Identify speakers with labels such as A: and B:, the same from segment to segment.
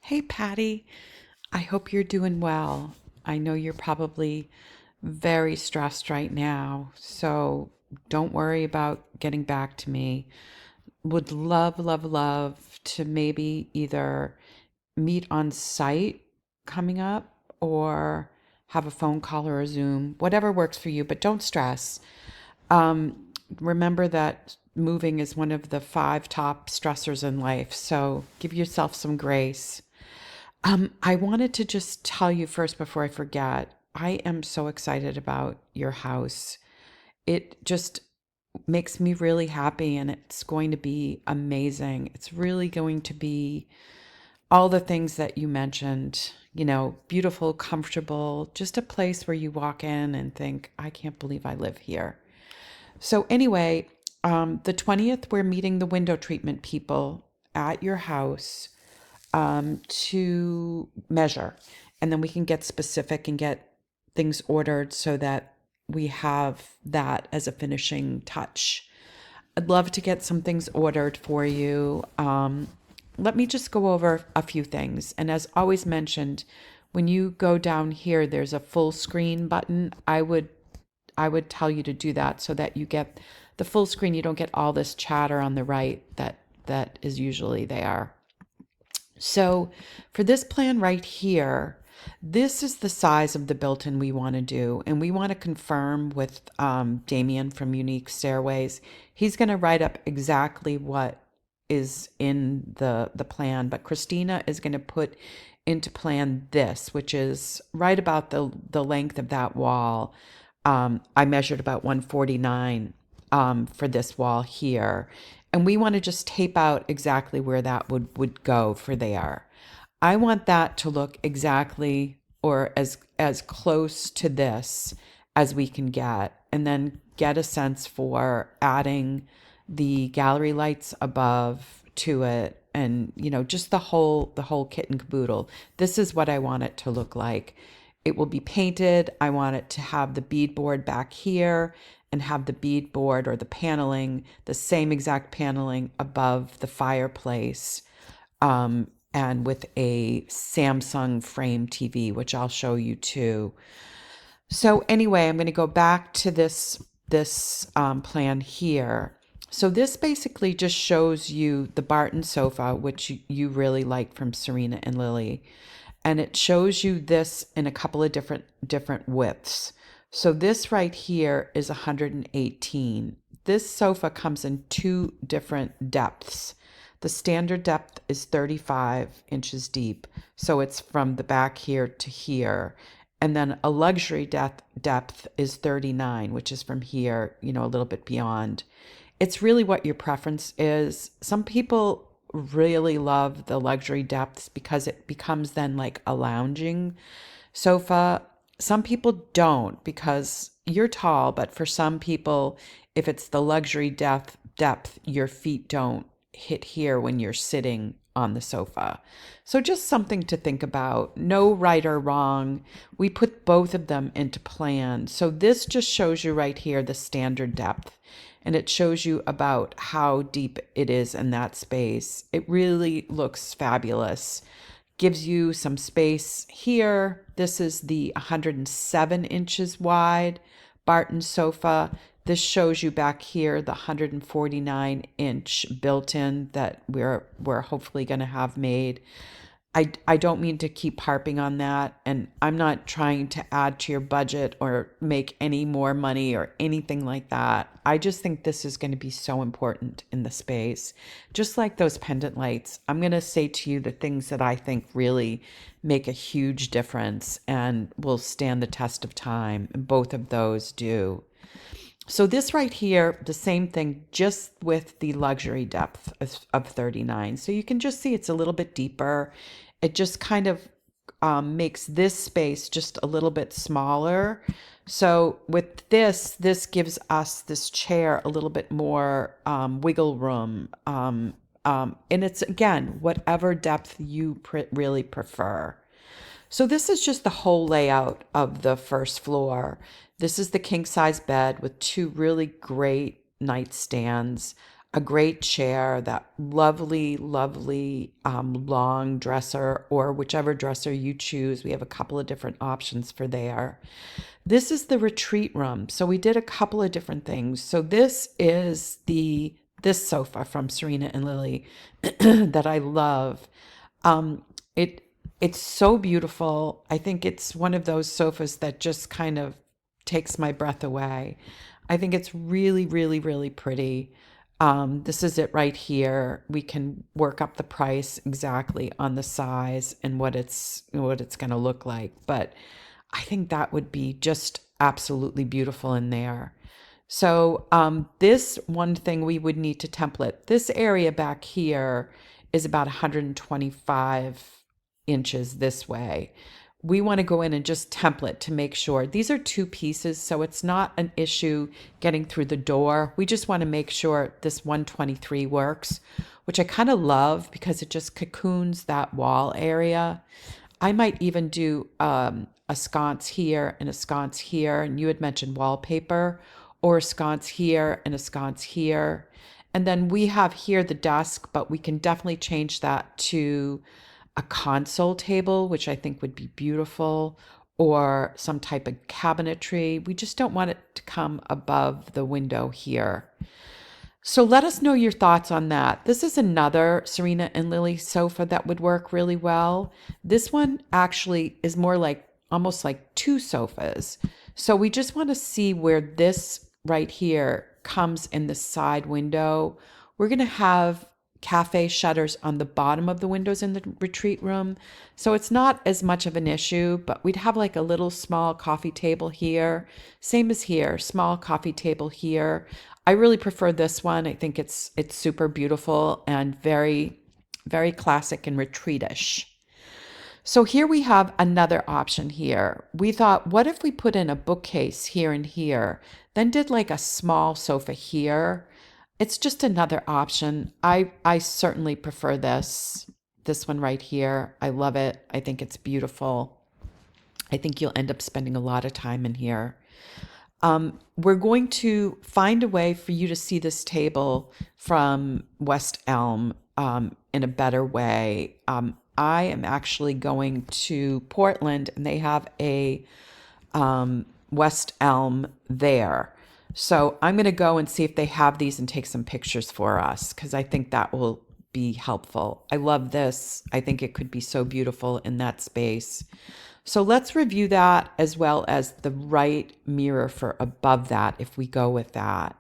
A: Hey, Patty. I hope you're doing well. I know you're probably very stressed right now, so don't worry about getting back to me. Would love, love, love to maybe either meet on site coming up or have a phone call or a Zoom, whatever works for you, but don't stress. Remember that moving is one of the five top stressors in life, so give yourself some grace. I wanted to just tell you first before I forget, I am so excited about your house. It just makes me really happy and it's going to be amazing. It's really going to be all the things that you mentioned, beautiful, comfortable, just a place where you walk in and think, I can't believe I live here. So, anyway, the 20th, we're meeting the window treatment people at your house to measure. And then we can get specific and get things ordered so that we have that as a finishing touch. I'd love to get some things ordered for you. Let me just go over a few things. And as always mentioned, when you go down here, there's a full screen button. I would tell you to do that so that you get the full screen. You don't get all this chatter on the right that is usually there. So for this plan right here, this is the size of the built-in we want to do, and we want to confirm with Damien from Unique Stairways. He's going to write up exactly what is in the plan, but Christina is going to put into plan this, which is right about the length of that wall. I measured about 149 for this wall here. And we want to just tape out exactly where that would go for there. I want that to look exactly or as close to this as we can get, and then get a sense for adding the gallery lights above to it, and just the whole kit and caboodle. This is what I want it to look like. It will be painted. I want it to have the beadboard back here and have the beadboard or the paneling, the same exact paneling above the fireplace, and with a Samsung frame TV, which I'll show you too. So anyway, I'm going to go back to this plan here. So this basically just shows you the Barton sofa, which you really like from Serena and Lily, and it shows you this in a couple of different widths. So this right here is 118. This sofa comes in two different depths. The standard depth is 35 inches deep, so it's from the back here to here. And then a luxury depth is 39, which is from here, a little bit beyond. It's really what your preference is. Some people really love the luxury depths because it becomes then like a lounging sofa. Some people don't because you're tall, but for some people, if it's the luxury depth, your feet don't hit here when you're sitting on the sofa. So just something to think about. No right or wrong. We put both of them into plan. So this just shows you right here the standard depth, and it shows you about how deep it is in that space. It really looks fabulous. Gives you some space here. This is the 107 inches wide Barton sofa. This shows you back here the 149-inch built-in that we're hopefully going to have made. I don't mean to keep harping on that, and I'm not trying to add to your budget or make any more money or anything like that. I just think this is going to be so important in the space. Just like those pendant lights, I'm going to say to you the things that I think really make a huge difference and will stand the test of time, and both of those do. So this right here, the same thing, just with the luxury depth of 39. So you can just see it's a little bit deeper. It just kind of makes this space just a little bit smaller. So with this gives us this chair a little bit more wiggle room. And it's, again, whatever depth you really prefer. So this is just the whole layout of the first floor. This is the king size bed with two really great nightstands. a great chair, that lovely, lovely long dresser, or whichever dresser you choose. We have a couple of different options for there. This is the retreat room. So we did a couple of different things. So this is this sofa from Serena and Lily that I love. Um, it it's so beautiful. I think it's one of those sofas that just kind of takes my breath away. I think it's really, really, really pretty. This is it right here. We can work up the price exactly on the size and what it's going to look like. But I think that would be just absolutely beautiful in there. So this one thing we would need to template. This area back here is about 125 inches this way. We want to go in and just template to make sure. These are two pieces, so it's not an issue getting through the door. We just want to make sure this 123 works, which I kind of love because it just cocoons that wall area. I might even do a sconce here and a sconce here. And you had mentioned wallpaper, or a sconce here and a sconce here. And then we have here the desk, but we can definitely change that to a console table, which I think would be beautiful, or some type of cabinetry. We just don't want it to come above the window here. So let us know your thoughts on that. This is another Serena and Lily sofa that would work really well. This one actually is more like almost like two sofas. So we just want to see where this right here comes in the side window. We're going to have cafe shutters on the bottom of the windows in the retreat room. So it's not as much of an issue, but we'd have like a little small coffee table here. Same as here, small coffee table here. I really prefer this one. I think it's super beautiful and very, very classic and retreatish. So here we have another option here. We thought, what if we put in a bookcase here and here, then did like a small sofa here? It's just another option. I certainly prefer this one right here. I love it. I think it's beautiful. I think you'll end up spending a lot of time in here. We're going to find a way for you to see this table from West Elm in a better way. I am actually going to Portland, and they have a West Elm there. So I'm going to go and see if they have these and take some pictures for us, because I think that will be helpful. I love this. I think it could be so beautiful in that space. So let's review that, as well as the right mirror for above that if we go with that.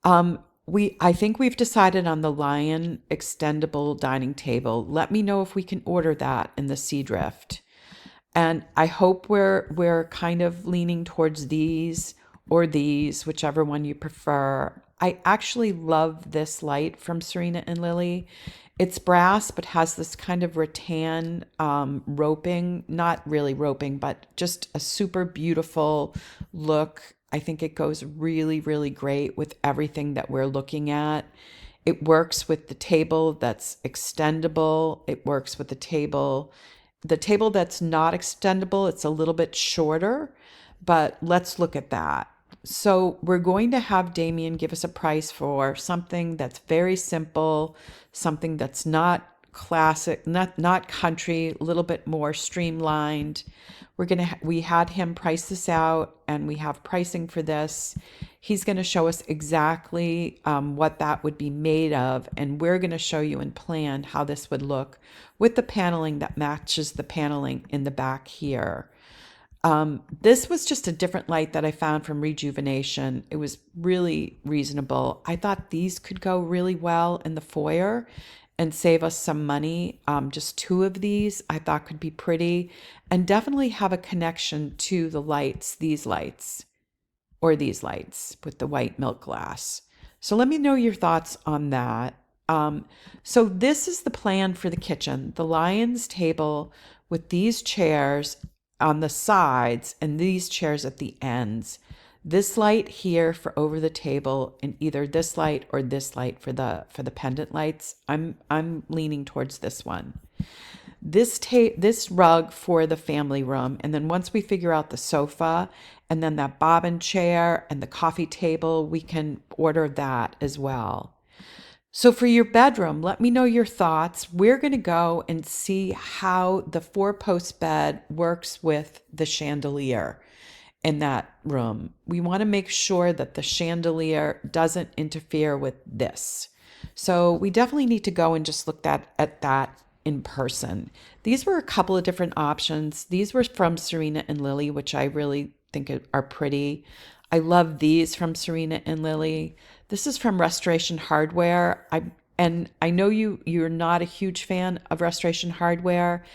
A: I think we've decided on the Lion extendable dining table. Let me know if we can order that in the Seadrift. And I hope we're kind of leaning towards these or these, whichever one you prefer. I actually love this light from Serena and Lily. It's brass, but has this kind of rattan roping, not really roping, but just a super beautiful look. I think it goes really, really great with everything that we're looking at. It works with the table that's extendable. It works with the table that's not extendable. It's a little bit shorter, but let's look at that. So we're going to have Damien give us a price for something that's very simple, something that's not classic, not country, a little bit more streamlined. We had him price this out, and we have pricing for this. He's going to show us exactly what that would be made of, and we're going to show you and plan how this would look with the paneling that matches the paneling in the back here. This was just a different light that I found from Rejuvenation. It was really reasonable. I thought these could go really well in the foyer and save us some money. Just two of these I thought could be pretty, and definitely have a connection to the lights, these lights with the white milk glass. So let me know your thoughts on that. So this is the plan for the kitchen. The Lion's table with these chairs on the sides and these chairs at the ends. This light here for over the table, and either this light or this light for the pendant lights. I'm leaning towards this one. This rug for the family room, and then once we figure out the sofa and then that bobbin chair and the coffee table, we can order that as well. So for your bedroom, let me know your thoughts. We're going to go and see how the four-post bed works with the chandelier in that room. We want to make sure that the chandelier doesn't interfere with this. So we definitely need to go and just look at that in person. These were a couple of different options. These were from Serena and Lily, which I really think are pretty. I love these from Serena and Lily. This is from Restoration Hardware. I know you're not a huge fan of Restoration Hardware.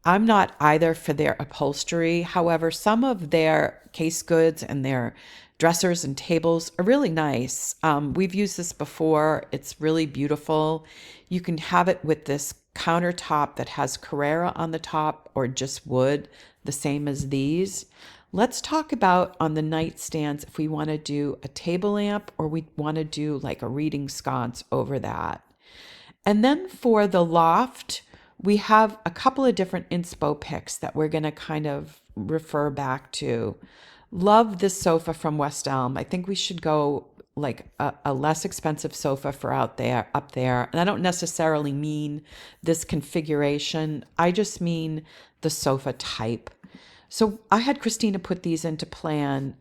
A: I'm not either for their upholstery. However, some of their case goods and their dressers and tables are really nice. We've used this before. It's really beautiful. You can have it with this countertop that has Carrara on the top or just wood, the same as these. Let's talk about on the nightstands if we want to do a table lamp or we want to do like a reading sconce over that. And then for the loft, we have a couple of different inspo picks that we're going to kind of refer back to. Love this sofa from West Elm. I think we should go like a less expensive sofa for up there. And I don't necessarily mean this configuration. I just mean the sofa type. So I had Christina put these into plan.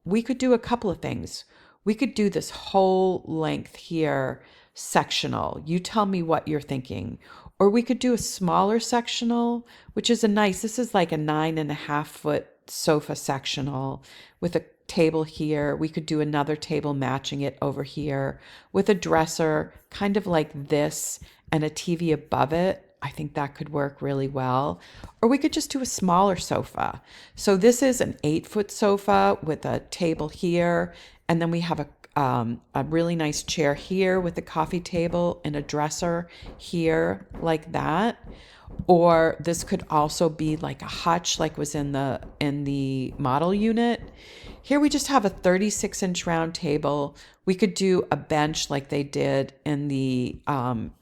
A: We could do a couple of things. We could do this whole length here sectional. You tell me what you're thinking. Or we could do a smaller sectional, which is this is like a 9.5 foot sofa sectional with a table here. We could do another table matching it over here with a dresser kind of like this and a TV above it. I think that could work really well. Or we could just do a smaller sofa. So this is an 8 foot sofa with a table here. And then we have a really nice chair here with a coffee table and a dresser here like that. Or this could also be like a hutch like was in the model unit. Here we just have a 36-inch round table. We could do a bench like they did in the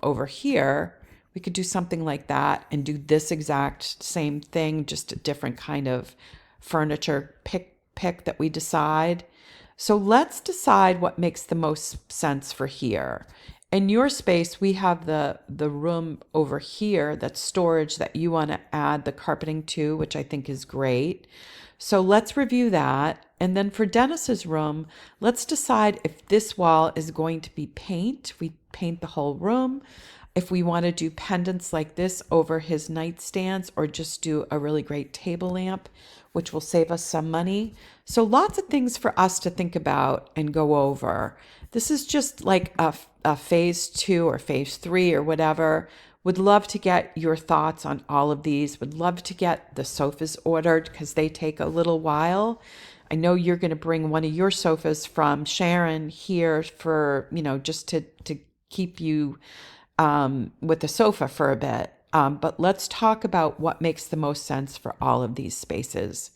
A: over here. We could do something like that and do this exact same thing, just a different kind of furniture pick that we decide. So let's decide what makes the most sense for here. In your space, we have the room over here that's storage that you want to add the carpeting to, which I think is great. So let's review that. And then for Dennis's room, let's decide if this wall is going to be paint. We paint the whole room. If we want to do pendants like this over his nightstands or just do a really great table lamp, which will save us some money. So lots of things for us to think about and go over. This is just like a phase 2 or phase 3 or whatever. Would love to get your thoughts on all of these. Would love to get the sofas ordered because they take a little while. I know you're going to bring one of your sofas from Sharon here for, just to keep you with the sofa for a bit. But let's talk about what makes the most sense for all of these spaces.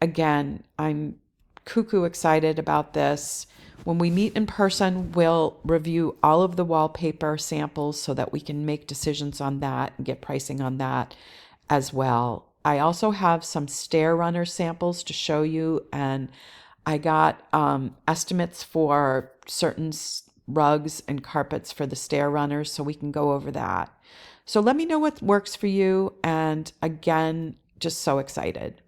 A: Again, I'm cuckoo excited about this. When we meet in person, we'll review all of the wallpaper samples so that we can make decisions on that and get pricing on that as well. I also have some stair runner samples to show you, and I got estimates for certain rugs and carpets for the stair runners, so we can go over that. So let me know what works for you. And again, just so excited.